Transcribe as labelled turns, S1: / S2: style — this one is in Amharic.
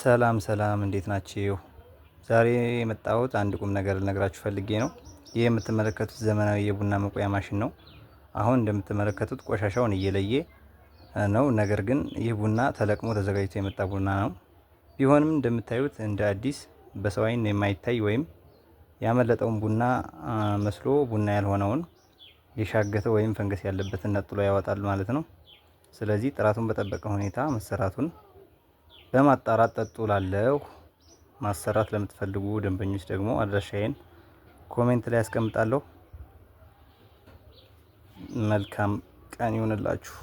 S1: ሰላም ሰላም እንዴት ናችሁ? ዛሬ የመጣሁት አንድ ቁም ነገር ልነግራችሁ ፈልጌ ነው። ይህ የምትመለከቱት ዘመናዊ የቡና መቆያ ማሽን ነው። አሁን እንደምትመለከቱት ቆሻሻውን እየለየ ነው። ነገር ግን ይህ ቡና ተለቅሞ ተዘጋጅቶ የመጣ ቡና ነው። ቢሆንም እንደምታዩት እንደ አዲስ በሰው ዓይን የማይታይ ወይም ያመለጠውን ቡና መስሎ ቡና ያልሆነውን የሻገተ ወይም ፈንገስ ያለበትን ነጥሎ ያወጣል ማለት ነው። ስለዚህ ጥራቱን በጠበቀ ሁኔታ መሰራቱን በማጣራት ጠጡ ላለሁ። ማሰራት ለምትፈልጉ ደንበኞች ደግሞ አድራሻዬን ኮሜንት ላይ አስቀምጣለሁ። መልካም ቀን ይሁንላችሁ።